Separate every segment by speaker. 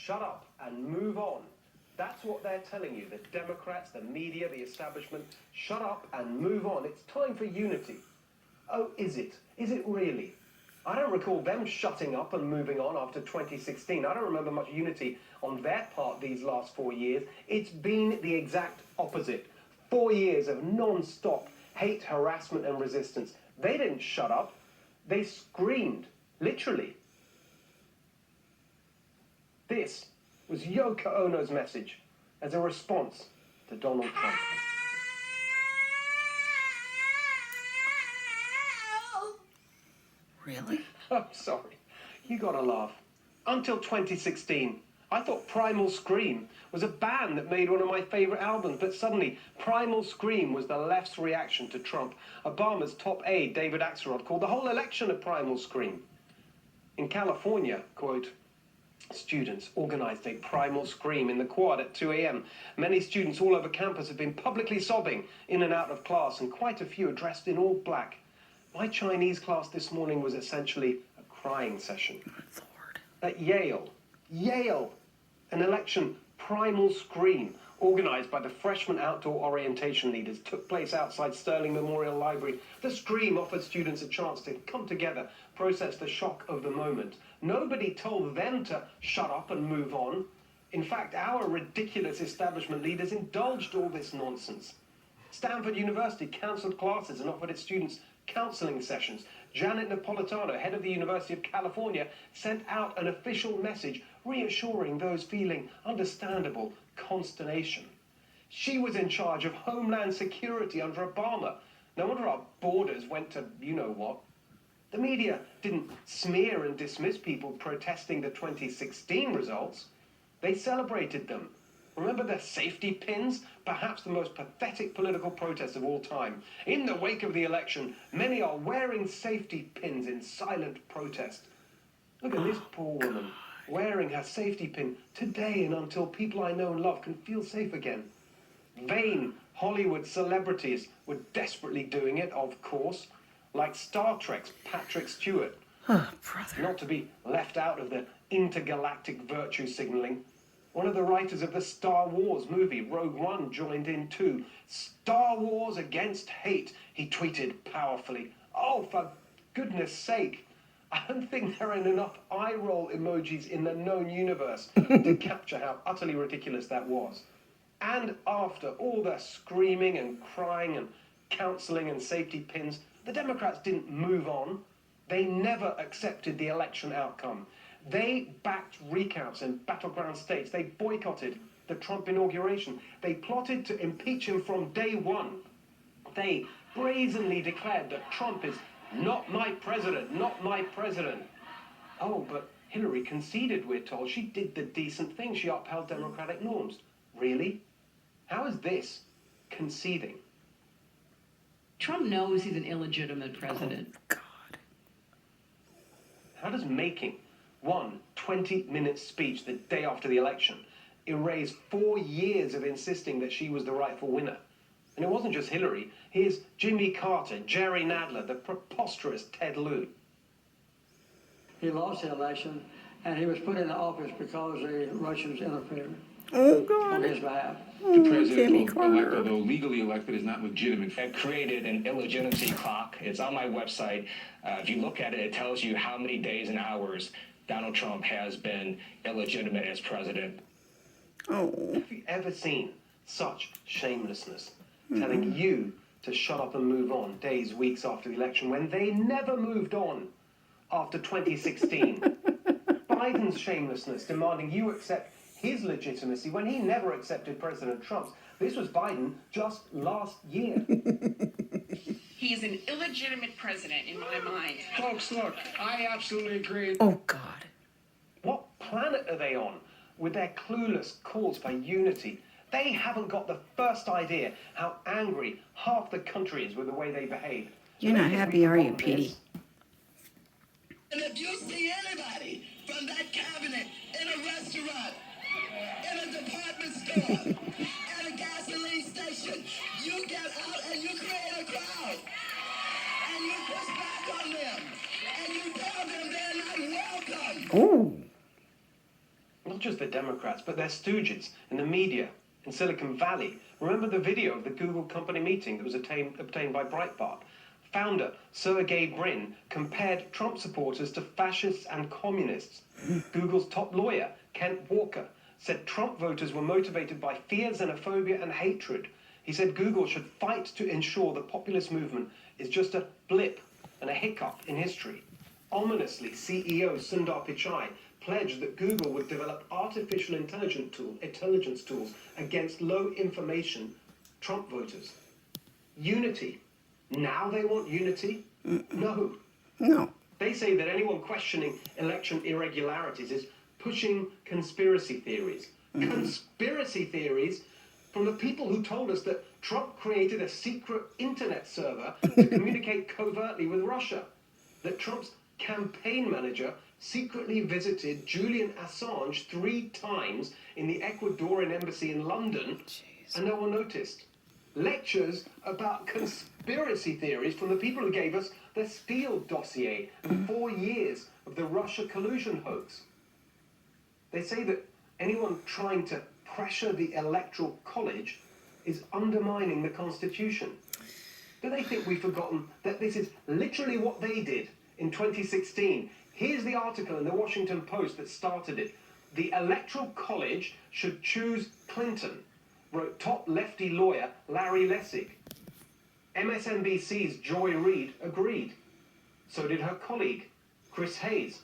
Speaker 1: shut up and move on. That's what they're telling you, the Democrats, the media, the establishment. Shut up and move on. It's time for unity. Oh, is it? Is it really? I don't recall them shutting up and moving on after 2016. I don't remember much unity on their part these last 4 years. It's been the exact opposite. 4 years of non-stop hate, harassment, and resistance. They didn't shut up. They screamed, literally. This was Yoko Ono's message as a response to Donald Trump.
Speaker 2: Really?
Speaker 1: Oh, sorry. You gotta laugh. Until 2016, I thought Primal Scream was a band that made one of my favorite albums, but suddenly Primal Scream was the left's reaction to Trump. Obama's top aide, David Axelrod, called the whole election a Primal Scream. In California, quote, students organized a primal scream in the quad at 2 a.m. Many students all over campus have been publicly sobbing in and out of class, and quite a few are dressed in all black. My Chinese class this morning was essentially a crying session.
Speaker 2: Lord.
Speaker 1: At Yale, an election primal scream organized by the freshman outdoor orientation leaders took place outside Sterling Memorial Library. The scream offered students a chance to come together, process the shock of the moment. Nobody told them to shut up and move on. In fact, our ridiculous establishment leaders indulged all this nonsense. Stanford University cancelled classes and offered its students counseling sessions. Janet Napolitano, head of the University of California, sent out an official message reassuring those feeling understandable consternation. She was in charge of Homeland Security under Obama. No wonder our borders went to you-know-what. The media didn't smear and dismiss people protesting the 2016 results. They celebrated them. Remember the safety pins? Perhaps the most pathetic political protest of all time. In the wake of the election, many are wearing safety pins in silent protest. Look at this poor woman wearing her safety pin today and until people I know and love can feel safe again. Vain Hollywood celebrities were desperately doing it, of course, like Star Trek's Patrick Stewart.
Speaker 2: Oh, brother.
Speaker 1: Not to be left out of the intergalactic virtue signaling. One of the writers of the Star Wars movie, Rogue One, joined in too. Star Wars against hate, he tweeted powerfully. Oh, for goodness sake. I don't think there are enough eye-roll emojis in the known universe to capture how utterly ridiculous that was. And after all the screaming and crying and counseling and safety pins, the Democrats didn't move on. They never accepted the election outcome. They backed recounts in battleground states. They boycotted the Trump inauguration. They plotted to impeach him from day one. They brazenly declared that Trump is not my president, not my president. Oh, but Hillary conceded, we're told. She did the decent thing. She upheld democratic norms. Really? How is this conceding?
Speaker 3: Trump knows he's an illegitimate president.
Speaker 2: Oh, God.
Speaker 1: How does making one 20-minute speech the day after the election erase 4 years of insisting that she was the rightful winner? And it wasn't just Hillary. Here's Jimmy Carter, Jerry Nadler, the preposterous Ted Lieu.
Speaker 4: He lost the election, and he was put into office because the Russians interfered
Speaker 2: Oh,
Speaker 4: on
Speaker 2: God.
Speaker 4: his behalf.
Speaker 2: Oh,
Speaker 5: The president,
Speaker 2: Jimmy
Speaker 5: elect,
Speaker 2: Carter.
Speaker 5: although legally elected, is not legitimate.
Speaker 6: I've created an illegitimacy clock. It's on my website. If you look at it, it tells you how many days and hours Donald Trump has been illegitimate as president.
Speaker 2: Oh.
Speaker 1: Have you ever seen such shamelessness? Telling you to shut up and move on days, weeks after the election when they never moved on after 2016. Biden's shamelessness demanding you accept his legitimacy when he never accepted President Trump's. This was Biden just last year.
Speaker 7: He is an illegitimate president in my mind.
Speaker 5: Folks, look, I absolutely agree.
Speaker 2: Oh, God.
Speaker 1: What planet are they on with their clueless calls for unity? They haven't got the first idea how angry half the country is with the way they behave.
Speaker 2: You're not happy, are you, Petey?
Speaker 8: And if you see anybody from that cabinet in a restaurant, in a department store, at a gasoline station, you get out and you create a crowd. And you push back on them. And you tell them they're not welcome.
Speaker 2: Oh.
Speaker 1: not just the Democrats, but their stooges in the media in Silicon Valley. Remember the video of the Google company meeting that was obtained by Breitbart? Founder Sergey Brin compared Trump supporters to fascists and communists. Google's top lawyer, Kent Walker, said Trump voters were motivated by fear, xenophobia, and hatred. He said Google should fight to ensure the populist movement is just a blip and a hiccup in history. Ominously, CEO Sundar Pichai pledged that Google would develop artificial intelligence tools against low information Trump voters. Unity. Now they want unity? No.
Speaker 2: No.
Speaker 1: They say that anyone questioning election irregularities is pushing conspiracy theories. Conspiracy theories from the people who told us that Trump created a secret internet server to communicate covertly with Russia, that Trump's campaign manager secretly visited Julian Assange 3 times in the Ecuadorian embassy in London, and no one noticed. Lectures about conspiracy theories from the people who gave us the Steele dossier and 4 years of the Russia collusion hoax. They say that anyone trying to pressure the Electoral College is undermining the Constitution. Do they think we've forgotten that this is literally what they did in 2016? Here's the article in the Washington Post that started it. The Electoral College should choose Clinton, wrote top lefty lawyer Larry Lessig. MSNBC's Joy Reid agreed. So did her colleague, Chris Hayes.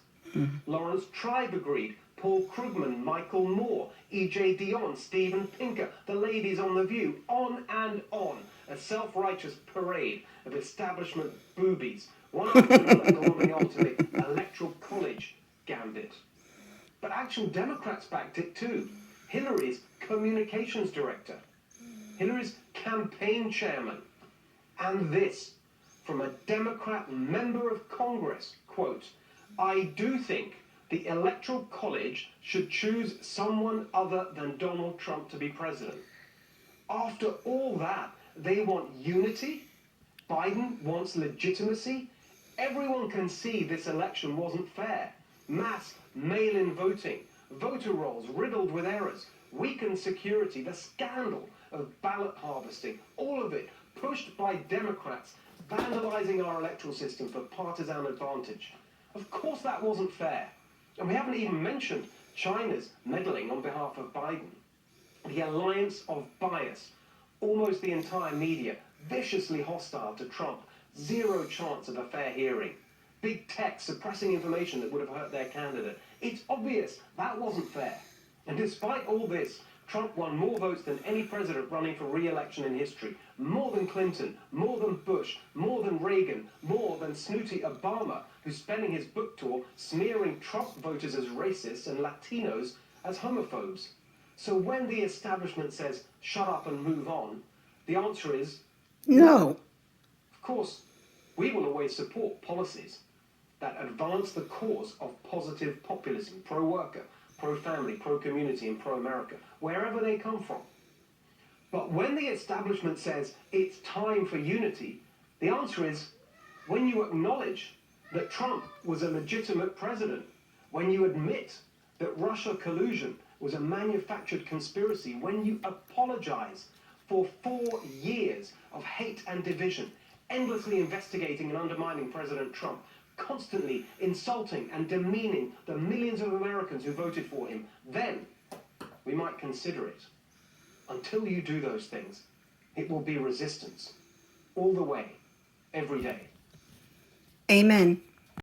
Speaker 1: Lawrence Tribe agreed. Paul Krugman, Michael Moore, E.J. Dionne, Steven Pinker, the ladies on The View, on and on. A self-righteous parade of establishment boobies, one after another gloming onto the Electoral College gambit. But actual Democrats backed it too. Hillary's communications director, Hillary's campaign chairman, and this from a Democrat member of Congress, quote, "I do think the Electoral College should choose someone other than Donald Trump to be president." After all that, they want unity. Biden wants legitimacy. Everyone can see this election wasn't fair. Mass mail-in voting, voter rolls riddled with errors, weakened security, the scandal of ballot harvesting, all of it pushed by Democrats vandalizing our electoral system for partisan advantage. Of course that wasn't fair. And we haven't even mentioned China's meddling on behalf of Biden. The alliance of bias, almost the entire media, viciously hostile to Trump, zero chance of a fair hearing. Big tech suppressing information that would have hurt their candidate. It's obvious that wasn't fair. And despite all this, Trump won more votes than any president running for re-election in history. More than Clinton, more than Bush, more than Reagan, more than snooty Obama, who's spending his book tour smearing Trump voters as racists and Latinos as homophobes. So when the establishment says, shut up and move on, the answer is
Speaker 2: No.
Speaker 1: Of course, we will always support policies that advance the cause of positive populism, pro-worker, pro-family, pro-community, and pro-America, wherever they come from. But when the establishment says it's time for unity, the answer is when you acknowledge that Trump was a legitimate president, when you admit that Russia collusion was a manufactured conspiracy, when you apologize for 4 years of hate and division, endlessly investigating and undermining President Trump, constantly insulting and demeaning the millions of Americans who voted for him, then we might consider it. Until you do those things, it will be resistance all the way, every day.
Speaker 2: Amen.